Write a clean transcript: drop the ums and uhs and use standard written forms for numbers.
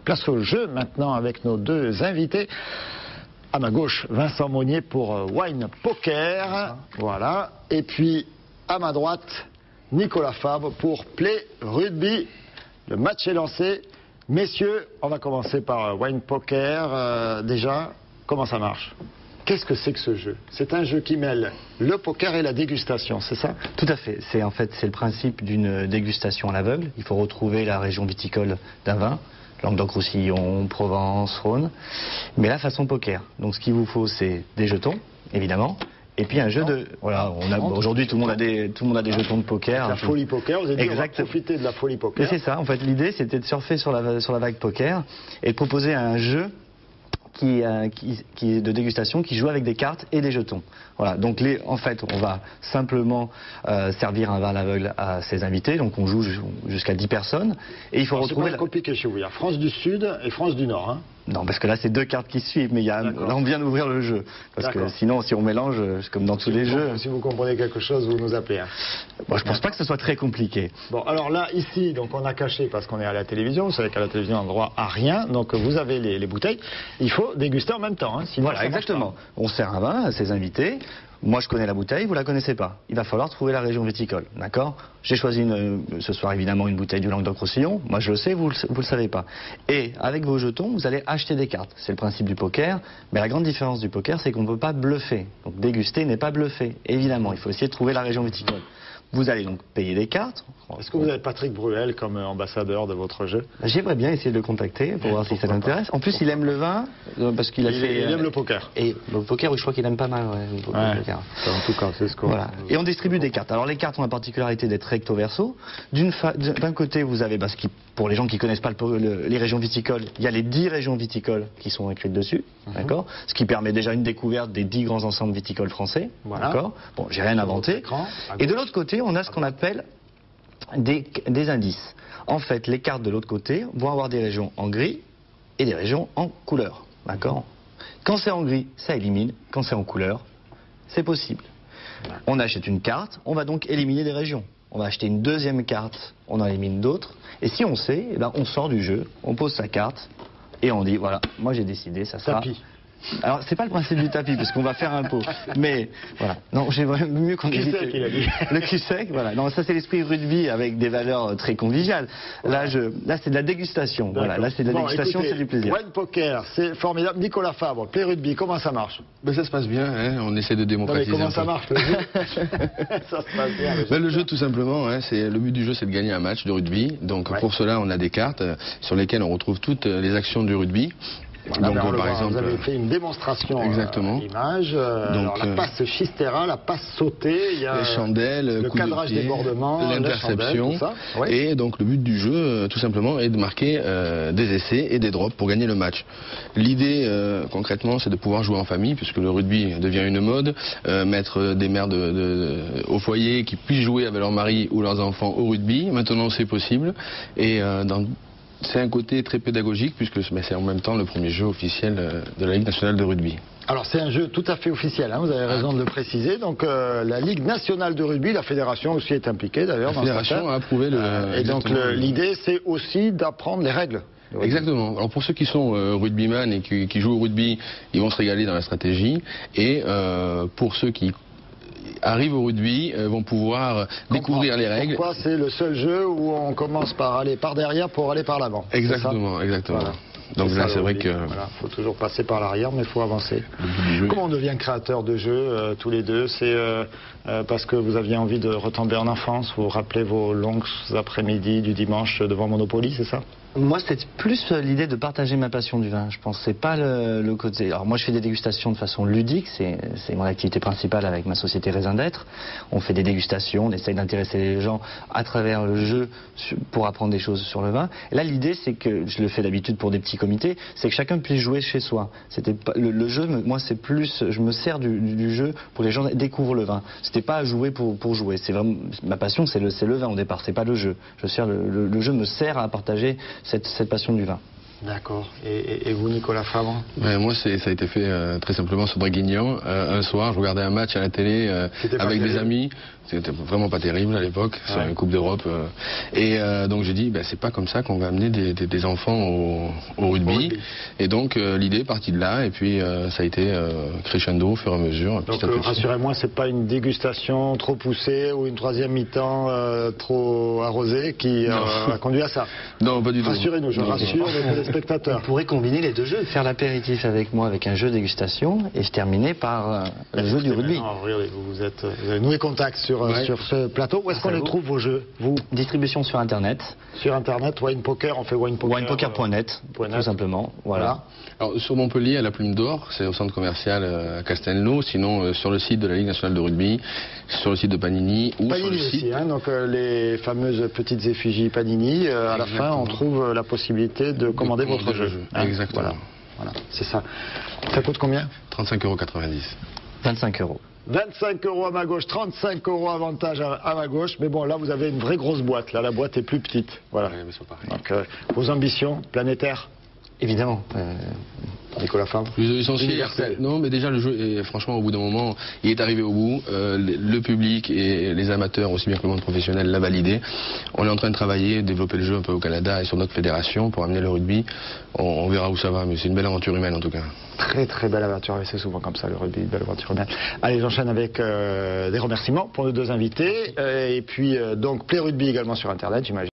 Place au jeu maintenant avec nos deux invités. À ma gauche, Vincent Monnier pour Wine Poker. Voilà. Et puis à ma droite, Nicolas Fabre pour Play Rugby. Le match est lancé. Messieurs, on va commencer par Wine Poker. Déjà, comment ça marche ? Qu'est-ce que c'est que ce jeu ? C'est un jeu qui mêle le poker et la dégustation, c'est ça ? Tout à fait. C'est le principe d'une dégustation à l'aveugle. Il faut retrouver la région viticole d'un vin. Languedoc-Roussillon, Provence, Rhône, mais la façon poker. Donc ce qu'il vous faut, c'est des jetons, évidemment, et puis un jeu de... Voilà, aujourd'hui tout le monde a des jetons de poker. La folie poker, vous avez dit, on va profiter de la folie poker. C'est ça, en fait l'idée c'était de surfer sur la vague poker et de proposer un jeu qui est de dégustation, qui joue avec des cartes et des jetons. Voilà, donc en fait, on va simplement servir un vin à l'aveugle à ses invités, donc on joue jusqu'à 10 personnes, et il faut retrouver... C'est pas compliqué chez vous, il y a France du Sud et France du Nord, hein. Non, parce que là, c'est deux cartes qui suivent, mais là, on vient d'ouvrir le jeu. Parce que sinon, si on mélange, comme dans tous les jeux... Si vous comprenez quelque chose, vous nous appelez. Hein. Bon, je pense pas que ce soit très compliqué. Bon, alors là, ici, donc on a caché parce qu'on est à la télévision. Vous savez qu'à la télévision, on a droit à rien. Donc vous avez les bouteilles. Il faut déguster en même temps. Hein, sinon voilà, exactement. On sert un vin à ses invités. Moi, je connais la bouteille, vous la connaissez pas. Il va falloir trouver la région viticole, d'accord ? J'ai choisi ce soir évidemment une bouteille du Languedoc-Roussillon. Moi, je le sais, vous le savez pas. Et avec vos jetons, vous allez acheter des cartes. C'est le principe du poker. Mais la grande différence du poker, c'est qu'on ne peut pas bluffer. Donc déguster n'est pas bluffer. Évidemment, il faut essayer de trouver la région viticole. Vous allez donc payer des cartes. Est-ce que vous avez Patrick Bruel comme ambassadeur de votre jeu ? J'aimerais bien essayer de le contacter pour voir si ça l'intéresse. En plus, il aime le vin parce qu'il a fait... Il aime le poker. Et le poker, oui, je crois qu'il aime pas mal. Le poker. En tout cas, c'est ce qu'on... Voilà. Et on distribue des cartes. Alors les cartes ont la particularité d'être recto verso. D'un côté, vous avez, pour les gens qui connaissent pas les régions viticoles, il y a les 10 régions viticoles qui sont écrites dessus, d'accord ? Ce qui permet déjà une découverte des 10 grands ensembles viticoles français, d'accord ? Bon, j'ai rien inventé. Et de l'autre côté, on a ce qu'on appelle des indices. En fait, les cartes de l'autre côté vont avoir des régions en gris et des régions en couleur, d'accord ? Quand c'est en gris, ça élimine. Quand c'est en couleur, c'est possible. On achète une carte, on va donc éliminer des régions. On va acheter une deuxième carte, on en élimine d'autres. Et si on sait, on sort du jeu, on pose sa carte et on dit, voilà, moi j'ai décidé, ça sera... Tapis. Alors, c'est pas le principe du tapis, parce qu'on va faire un pot. Mais, voilà. Non, j'aimerais mieux qu'on évite... Il a dit. Le cul-sec, voilà. Non, ça, c'est l'esprit rugby avec des valeurs très conviviales. Là, c'est de la dégustation. Voilà. Là, c'est de la dégustation, c'est du plaisir. Wine Poker, c'est formidable. Nicolas Fabre, Play Rugby, comment ça marche ? Ça se passe bien, hein. On essaie de démocratiser. Non, mais comment ça marche, le jeu ? Ça se passe bien. Le jeu, tout simplement, hein, le but du jeu, c'est de gagner un match de rugby. Donc, pour cela, on a des cartes sur lesquelles on retrouve toutes les actions du rugby. Voilà, donc, par exemple, vous avez fait une démonstration à l'image. Alors, la passe Chistera, la passe sautée, il y a les chandelles, le cadrage des débordements, l'interception. Et donc le but du jeu, tout simplement, est de marquer des essais et des drops pour gagner le match. L'idée, concrètement, c'est de pouvoir jouer en famille, puisque le rugby devient une mode. Mettre des mères au foyer qui puissent jouer avec leur mari ou leurs enfants au rugby. Maintenant, c'est possible. Et c'est un côté très pédagogique puisque c'est en même temps le premier jeu officiel de la Ligue nationale de rugby. Alors c'est un jeu tout à fait officiel, hein, vous avez raison de le préciser. Donc la Ligue nationale de rugby, la fédération aussi est impliquée d'ailleurs. La fédération a approuvé et donc l'idée c'est aussi d'apprendre les règles. Exactement. Alors pour ceux qui sont rugbyman et qui jouent au rugby, ils vont se régaler dans la stratégie. Et pour ceux qui arrivent au rugby, vont pouvoir découvrir les règles. Pourquoi c'est le seul jeu où on commence par aller par derrière pour aller par l'avant. Exactement, exactement. Voilà. Donc là, c'est vrai que... Voilà, faut toujours passer par l'arrière, mais il faut avancer. Comment on devient créateur de jeux, tous les deux ? C'est parce que vous aviez envie de retomber en enfance, vous vous rappelez vos longues après-midi du dimanche devant Monopoly, c'est ça ? Moi, c'était plus l'idée de partager ma passion du vin. Je pense que c'est pas le côté... Alors moi, je fais des dégustations de façon ludique. C'est mon activité principale avec ma société Raisin d'être. On fait des dégustations, on essaye d'intéresser les gens à travers le jeu pour apprendre des choses sur le vin. Et là, l'idée, c'est que, je le fais d'habitude pour des petits comités, c'est que chacun puisse jouer chez soi. C'était pas, le jeu, moi, c'est plus... Je me sers du jeu pour que les gens découvrent le vin. C'était pas à jouer pour jouer. C'est vraiment... Ma passion, c'est le vin au départ, c'est pas le jeu. Le jeu me sert à partager cette passion du vin. D'accord. Et vous, Nicolas Fabre? Moi, ça a été fait très simplement sur Draguignan. Un soir, je regardais un match à la télé avec des amis. C'était vraiment pas terrible à l'époque, sur une Coupe d'Europe. Donc j'ai dit, c'est pas comme ça qu'on va amener des enfants au rugby. Et donc l'idée est partie de là, et puis ça a été crescendo au fur et à mesure. Donc rassurez-moi, c'est pas une dégustation trop poussée ou une troisième mi-temps trop arrosée qui a conduit à ça? Non, pas du tout. Rassurez-nous, je rassure les téléspectateurs. On pourrait combiner les deux jeux, faire l'apéritif avec moi avec un jeu dégustation et se terminer par le jeu du rugby. Non, regardez, vous avez noué contact sur ce plateau. Où est-ce qu'on les trouve, vos jeux, vous? Distribution sur Internet. Sur Internet, Wine Poker, on fait Wine Poker. Winepoker.net, tout simplement. Voilà. Alors, sur Montpellier, à la Plume d'Or, c'est au centre commercial à Castelnau. Sinon, sur le site de la Ligue nationale de rugby, sur le site de Panini ou Panini sur le site. aussi, donc les fameuses petites effigies Panini. À la fin, on trouve la possibilité de commander votre jeu. Exactement. Voilà, c'est ça. Ça coûte combien? 35,90 €. 25 €. 25 € à ma gauche, 35 € avantage à ma gauche. Mais bon, là, vous avez une vraie grosse boîte. Là, la boîte est plus petite. Voilà. Ouais, mais c'est pareil. Donc, vos ambitions planétaires? Évidemment. Nicolas Fabre. Universel. Non, mais déjà, le jeu, est, franchement, au bout d'un moment, il est arrivé au bout. Le public et les amateurs, aussi bien que le monde professionnel, l'a validé. On est en train de travailler, développer le jeu un peu au Canada et sur notre fédération pour amener le rugby. On verra où ça va, mais c'est une belle aventure humaine en tout cas. Très très belle aventure, c'est souvent comme ça le rugby, une belle aventure humaine. Allez, j'enchaîne avec des remerciements pour nos deux invités. Et puis, donc, Play Rugby également sur Internet, j'imagine.